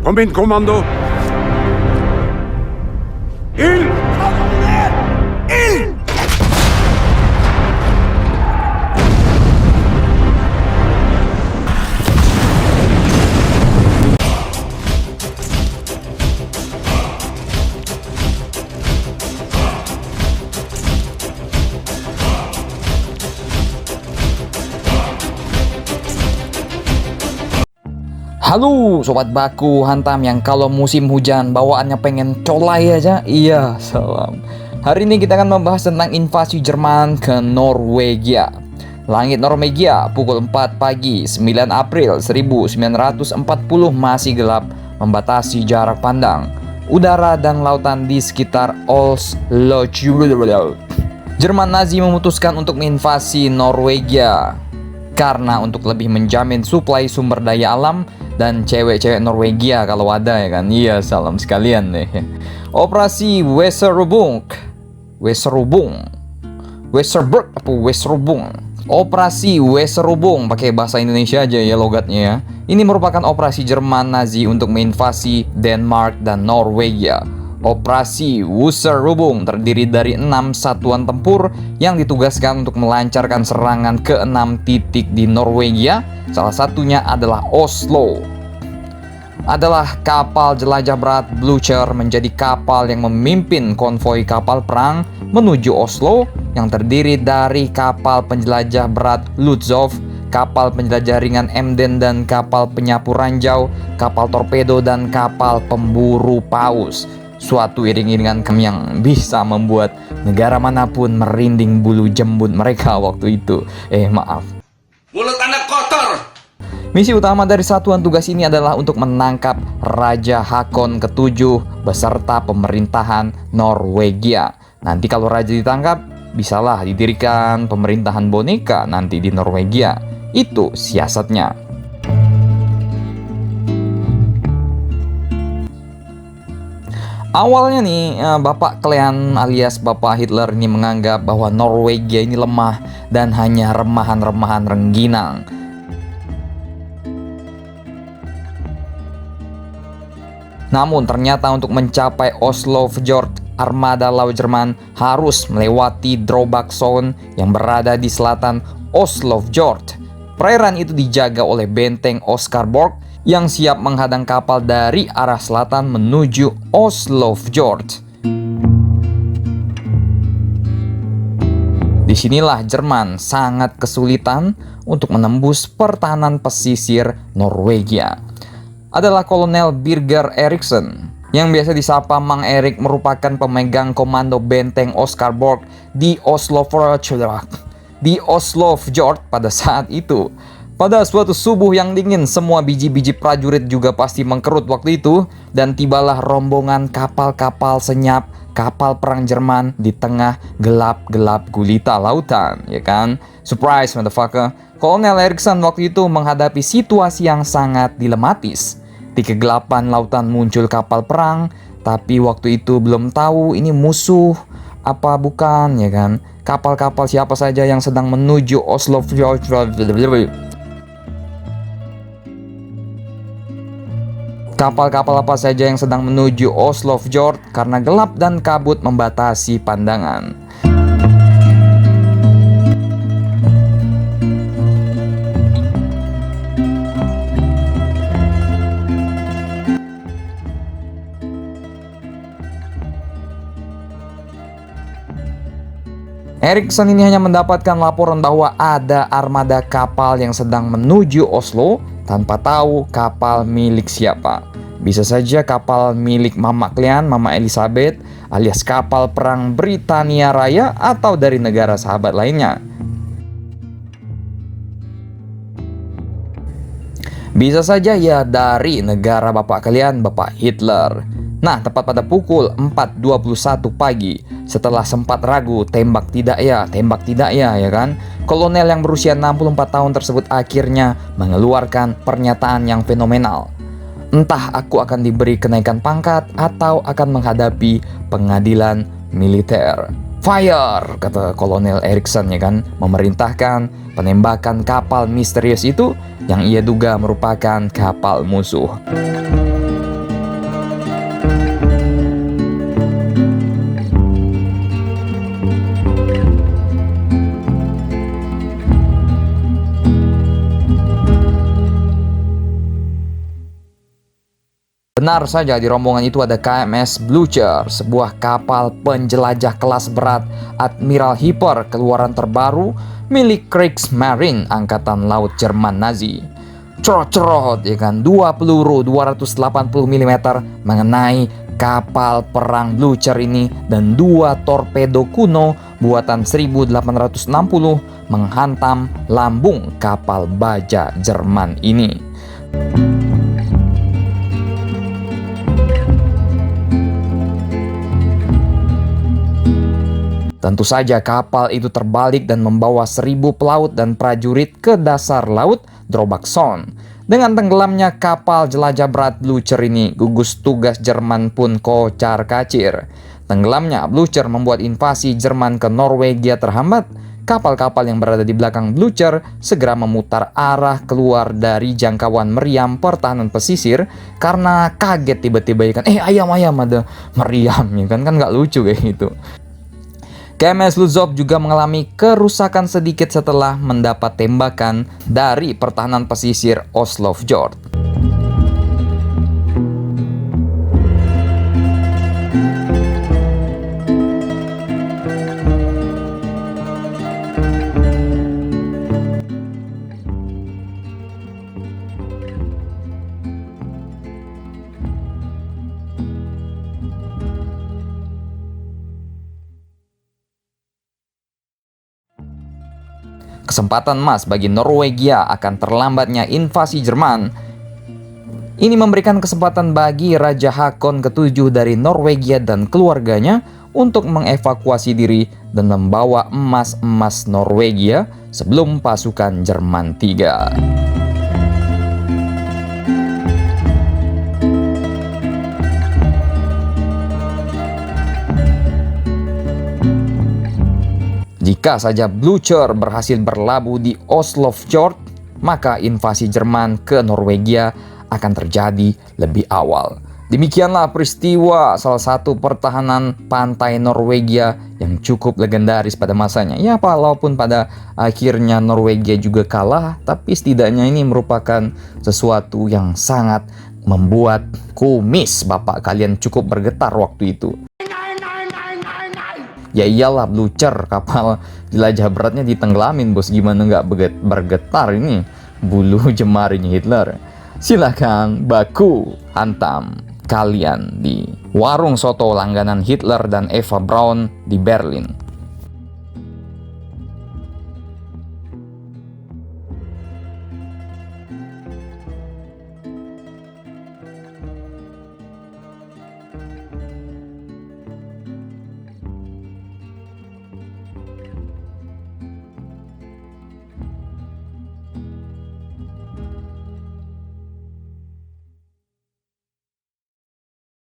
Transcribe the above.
Kommando. Il! Halo Sobat Baku Hantam yang kalau musim hujan bawaannya pengen colai aja. Iya, salam. Hari ini kita akan membahas tentang invasi Jerman ke Norwegia. Langit Norwegia pukul 4 pagi 9 April 1940 masih gelap, membatasi jarak pandang, udara dan lautan di sekitar Oslo. Jerman Nazi memutuskan untuk menginvasi Norwegia karena untuk lebih menjamin suplai sumber daya alam dan cewek-cewek Norwegia kalau ada, ya kan. Iya, salam sekalian deh. Operasi Weserubung. Operasi Weserubung pakai bahasa Indonesia aja ya logatnya ya. Ini merupakan operasi Jerman Nazi untuk menginvasi Denmark dan Norwegia. Operasi Weserubung terdiri dari 6 satuan tempur yang ditugaskan untuk melancarkan serangan ke 6 titik di Norwegia. Salah satunya adalah Oslo. Adalah kapal jelajah berat Blucher menjadi kapal yang memimpin konvoi kapal perang menuju Oslo yang terdiri dari kapal penjelajah berat Lutzow, kapal penjelajah ringan Emden dan kapal penyapu ranjau, kapal torpedo dan kapal pemburu paus. Suatu iring-iringan yang bisa membuat negara manapun merinding bulu jembut mereka waktu itu. Maaf. Mulut Anda kotor! Misi utama dari satuan tugas ini adalah untuk menangkap Raja Hakon ke-7 beserta pemerintahan Norwegia. Nanti kalau raja ditangkap, bisalah didirikan pemerintahan boneka nanti di Norwegia. Itu siasatnya. Awalnya nih, Bapak Klean alias Bapak Hitler ini menganggap bahwa Norwegia ini lemah dan hanya remahan-remahan rengginang. Namun ternyata untuk mencapai Oslofjord, armada laut Jerman harus melewati Drobak Zone yang berada di selatan Oslofjord. Perairan itu dijaga oleh benteng Oscarborg yang siap menghadang kapal dari arah selatan menuju Oslofjord. Disinilah Jerman sangat kesulitan untuk menembus pertahanan pesisir Norwegia. Adalah Kolonel Birger Eriksen yang biasa disapa Mang Erik, merupakan pemegang komando benteng Oscarborg di Oslofjord pada saat itu. Pada suatu subuh yang dingin, semua biji-biji prajurit juga pasti mengkerut waktu itu, dan tibalah rombongan kapal-kapal senyap, kapal perang Jerman di tengah gelap-gelap gulita lautan, ya kan? Surprise, motherfucker. Kolonel Eriksen waktu itu menghadapi situasi yang sangat dilematis. Di kegelapan lautan muncul kapal perang, tapi waktu itu belum tahu ini musuh apa bukan, ya kan? Kapal-kapal siapa saja yang sedang menuju Oslofjord. Kapal-kapal apa saja yang sedang menuju Oslofjord karena gelap dan kabut membatasi pandangan. Eriksen ini hanya mendapatkan laporan bahwa ada armada kapal yang sedang menuju Oslo tanpa tahu kapal milik siapa. Bisa saja kapal milik Mama Klean, Mama Elizabeth, alias kapal perang Britania Raya, atau dari negara sahabat lainnya. Bisa saja ya dari negara bapak kalian, Bapak Hitler. Nah, tepat pada pukul 4.21 pagi, setelah sempat ragu tembak tidak ya ya kan, kolonel yang berusia 64 tahun tersebut akhirnya mengeluarkan pernyataan yang fenomenal. Entah aku akan diberi kenaikan pangkat atau akan menghadapi pengadilan militer. Fire, kata Kolonel Eriksen, ya kan, memerintahkan penembakan kapal misterius itu yang ia duga merupakan kapal musuh. Benar saja, di rombongan itu ada KMS Blucher, sebuah kapal penjelajah kelas berat Admiral Hipper keluaran terbaru milik Kriegsmarine Angkatan Laut Jerman Nazi. Cerot-cerot ya kan, 2 peluru 280 mm mengenai kapal perang Blucher ini dan 2 torpedo kuno buatan 1860 menghantam lambung kapal baja Jerman ini. Tentu saja kapal itu terbalik dan membawa 1.000 pelaut dan prajurit ke dasar laut Drobakson. Dengan tenggelamnya kapal jelajah berat Blucher ini, gugus tugas Jerman pun kocar kacir. Tenggelamnya Blucher membuat invasi Jerman ke Norwegia terhambat. Kapal-kapal yang berada di belakang Blucher segera memutar arah keluar dari jangkauan meriam pertahanan pesisir karena kaget tiba-tiba ya kan, ayam ada meriam ya kan nggak lucu kayak gitu. KMS Luzov juga mengalami kerusakan sedikit setelah mendapat tembakan dari pertahanan pesisir Oslofjord. Kesempatan emas bagi Norwegia akan terlambatnya invasi Jerman. Ini memberikan kesempatan bagi Raja Hakon ke-7 dari Norwegia dan keluarganya untuk mengevakuasi diri dan membawa emas-emas Norwegia sebelum pasukan Jerman tiba. Jika saja Blucher berhasil berlabuh di Oslofjord, maka invasi Jerman ke Norwegia akan terjadi lebih awal. Demikianlah peristiwa salah satu pertahanan pantai Norwegia yang cukup legendaris pada masanya. Ya, walaupun pada akhirnya Norwegia juga kalah, tapi setidaknya ini merupakan sesuatu yang sangat membuat kumis bapak kalian cukup bergetar waktu itu. Ya iyalah, Blucher, kapal jelajah beratnya ditenggelamin bos, gimana nggak bergetar ini bulu jemarinya Hitler. Silakan baku hantam kalian di warung soto langganan Hitler dan Eva Braun di Berlin.